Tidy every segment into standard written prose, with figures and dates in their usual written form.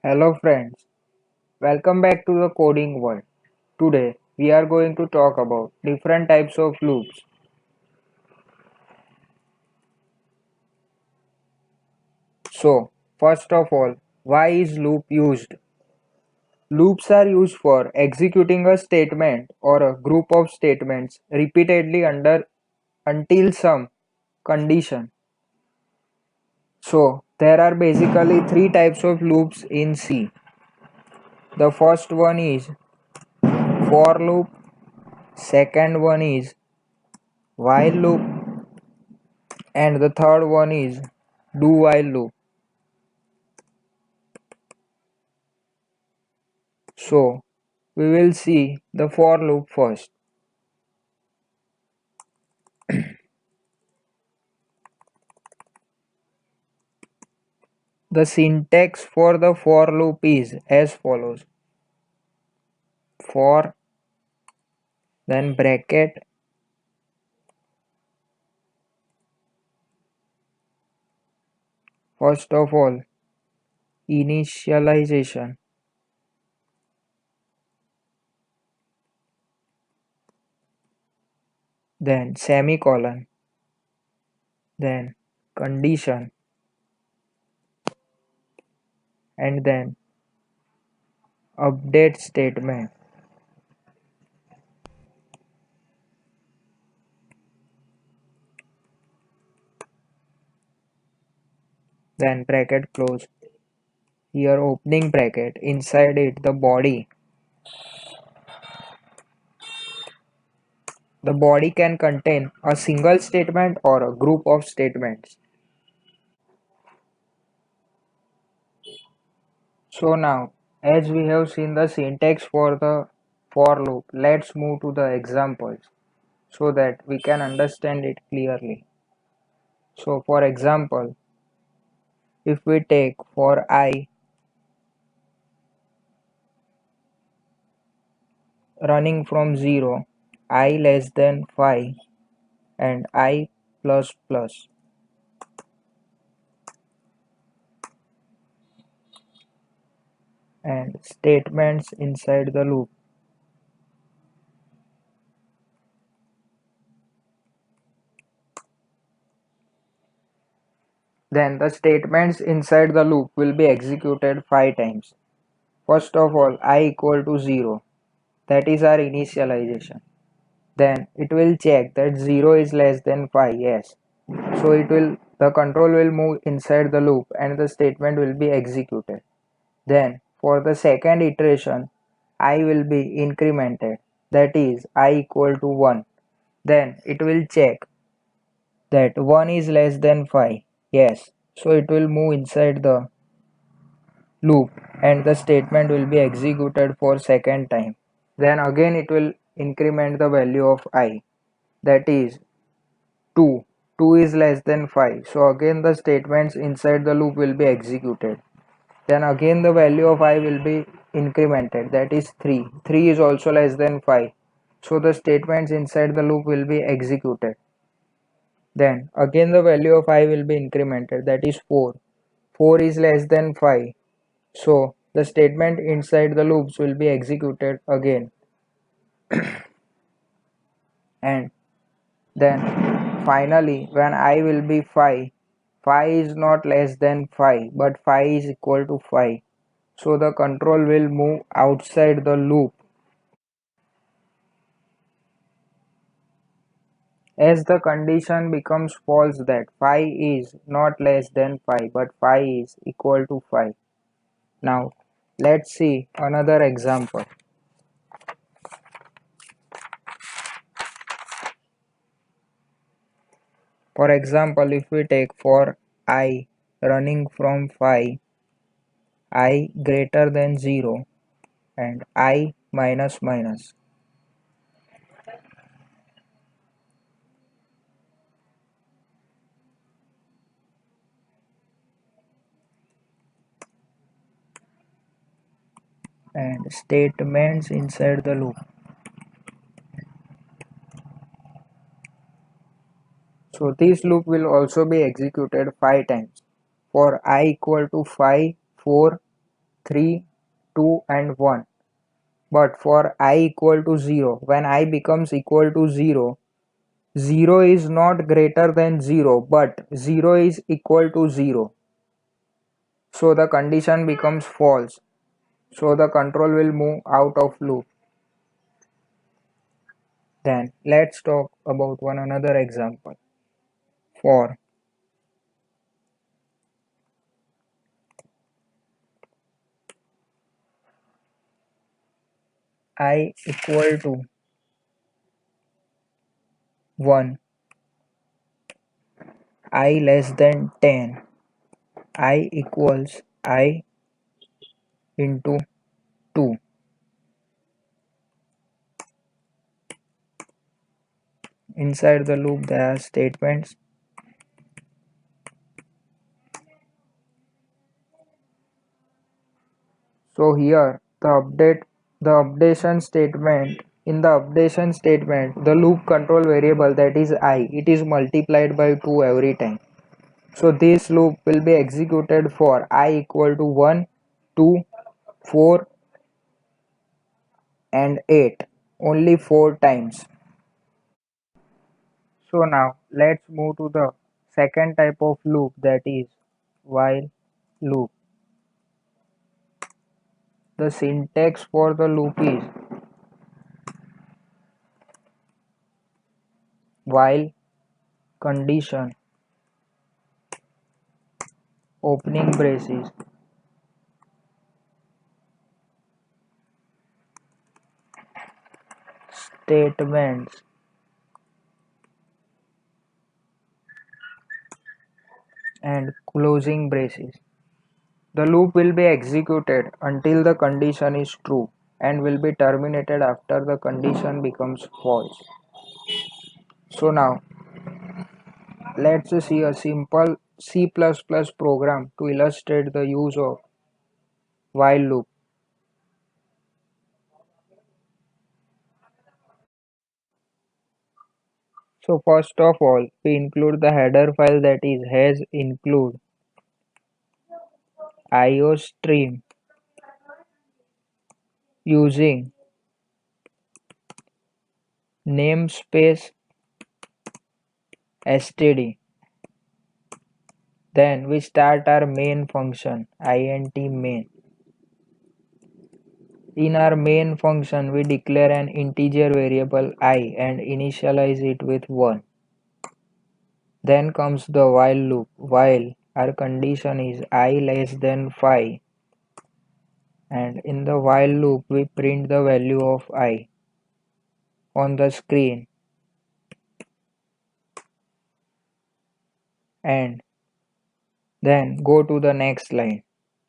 Hello friends, welcome back to the coding world. Today we are going to talk about different types of loops. So, first of all, why is loop used? Loops are used for executing a statement or a group of statements repeatedly until some condition. So, there are basically three types of loops in C. The first one is for loop, second one is while loop, and the third one is do while loop. So we will see the for loop first. The syntax for the for loop is as follows: for, then bracket, first of all initialization, then semicolon, then condition, and then update statement, then bracket close. Here opening bracket, inside it the body. The body can contain a single statement or a group of statements. So now, as we have seen the syntax for the for loop, let's move to the examples so that we can understand it clearly. So for example, if we take for I running from 0, I less than 5 and I plus plus, and statements inside the loop. Then the statements inside the loop will be executed 5 times. First of all, I equal to 0, that is our initialization. Then it will check that 0 is less than 5, yes. So the control will move inside the loop and the statement will be executed. Then for the second iteration, I will be incremented, that is I equal to 1. Then it will check that 1 is less than 5, yes. So it will move inside the loop and the statement will be executed for second time. Then again it will increment the value of I, that is 2. 2 is less than 5. So again the statements inside the loop will be executed. Then again the value of I will be incremented, that is 3. 3 is also less than 5. So the statements inside the loop will be executed. Then again the value of I will be incremented, that is 4. 4 is less than 5. So the statement inside the loops will be executed again. And then finally when I will be 5, 5 is not less than 5 but 5 is equal to 5. So the control will move outside the loop. As the condition becomes false that 5 is not less than 5 but 5 is equal to 5. Now let's see another example. For example, if we take for I running from 5, I greater than 0 and I minus minus, and statements inside the loop. So this loop will also be executed 5 times. For I equal to 5, 4, 3, 2 and 1. But for I equal to 0, when I becomes equal to 0, 0 is not greater than 0, but 0 is equal to 0. So the condition becomes false. So the control will move out of loop. Then let's talk about one another example. For I equal to 1, I less than 10, I equals I into 2. Inside the loop there are statements. So here the updation statement, in the updation statement the loop control variable, that is I, it is multiplied by 2 every time. So this loop will be executed for I equal to 1, 2, 4 and 8, only 4 times. So now let's move to the second type of loop, that is while loop. The syntax for the loop is while condition opening braces statements and closing braces. The loop will be executed until the condition is true and will be terminated after the condition becomes false. So now let's see a simple C++ program to illustrate the use of while loop. So first of all, we include the header file, that is has include iostream using namespace std. Then we start our main function int main. In our main function we declare an integer variable I and initialize it with 1. Then comes the while loop. While our condition is I less than 5, and in the while loop we print the value of I on the screen, and then go to the next line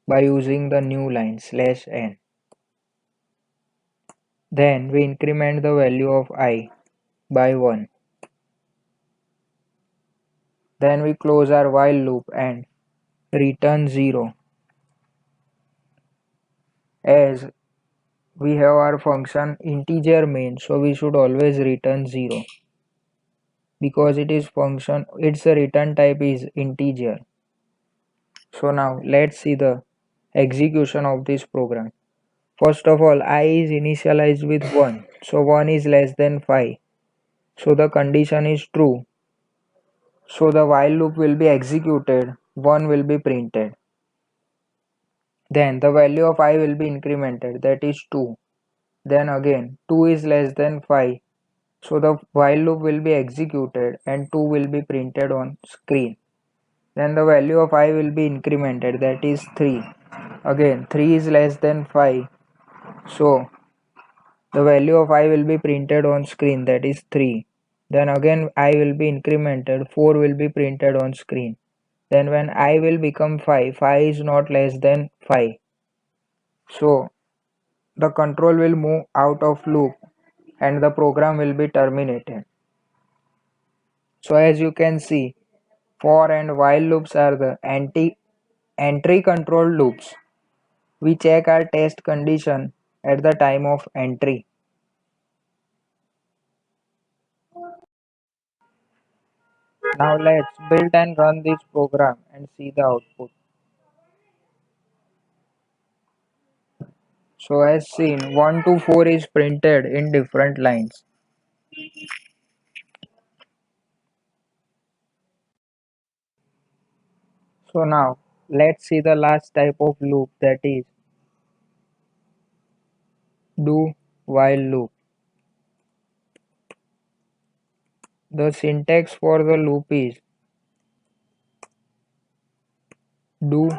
by using the new line /n. Then we increment the value of I by 1. Then we close our while loop and return 0, as we have our function integer main, so we should always return 0 because it is function, its return type is integer. So now let's see the execution of this program. First of all, I is initialized with 1, so 1 is less than 5, so the condition is true. So the while loop will be executed, 1 will be printed. Then the value of I will be incremented, that is 2. Then again 2 is less than 5, so the while loop will be executed and 2 will be printed on screen. Then the value of I will be incremented, that is 3. Again 3 is less than 5, so the value of I will be printed on screen, that is 3. Then again I will be incremented, 4 will be printed on screen. Then when I will become 5, 5 is not less than 5. So the control will move out of loop and the program will be terminated. So as you can see, for and while loops are the entry control loops. We check our test condition at the time of entry. Now let's build and run this program and see the output. So as seen, 1 to 4 is printed in different lines. So now let's see the last type of loop, that is do while loop. The syntax for the loop is do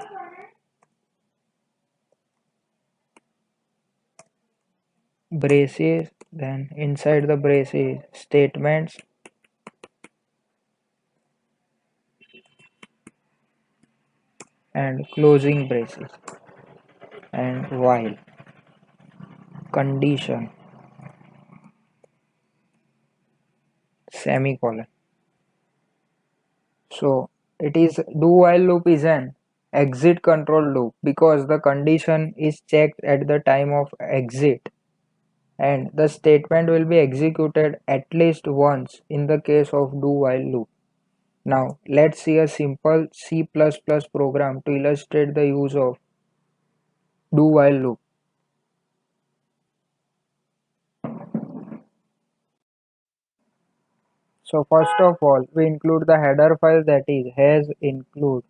braces, then inside the braces statements and closing braces, and while condition semicolon. So it is do while loop is an exit control loop because the condition is checked at the time of exit, and the statement will be executed at least once in the case of do while loop. Now let's see a simple C++ program to illustrate the use of do while loop. So first of all, we include the header file, that is has include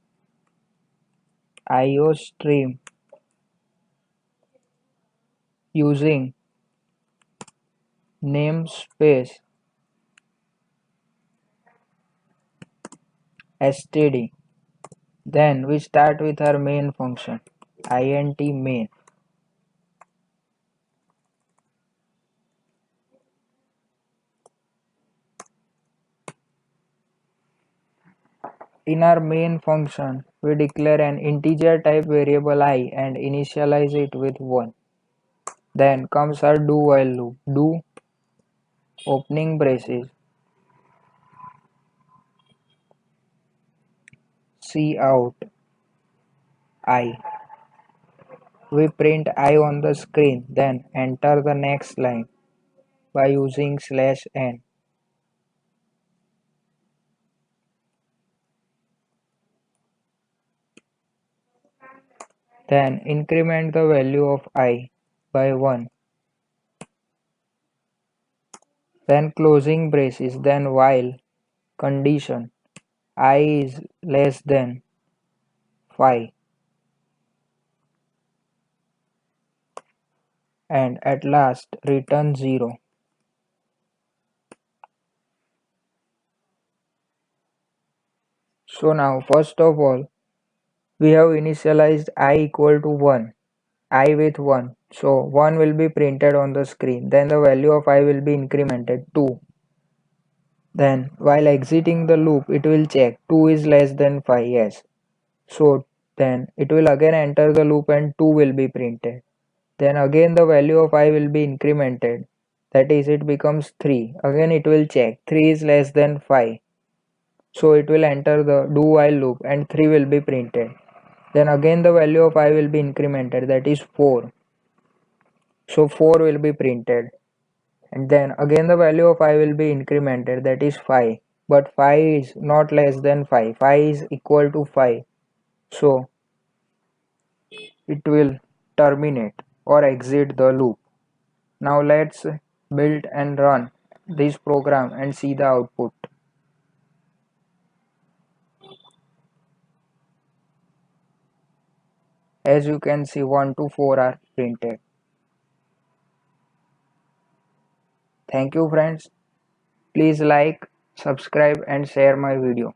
iostream using namespace std. Then we start with our main function int main. In our main function, we declare an integer type variable I and initialize it with 1. Then comes our do while loop. Do opening braces cout I. We print I on the screen, then enter the next line by using /n. Then increment the value of I by 1. Then closing braces, then while condition I is less than 5, and at last return 0. So now first of all, we have initialized I equal to 1, I with 1. So 1 will be printed on the screen. Then the value of I will be incremented 2. Then while exiting the loop, it will check 2 is less than 5, yes. So then it will again enter the loop and 2 will be printed. Then again the value of I will be incremented. That is, it becomes 3. Again it will check 3 is less than 5. So it will enter the do while loop and 3 will be printed. Then again the value of I will be incremented, that is 4. So 4 will be printed. And then again the value of I will be incremented, that is 5. But 5 is not less than 5. 5 is equal to 5. So it will terminate or exit the loop. Now let's build and run this program and see the output. As you can see, 1 to 4 are printed. Thank you friends. Please like, subscribe and share my video.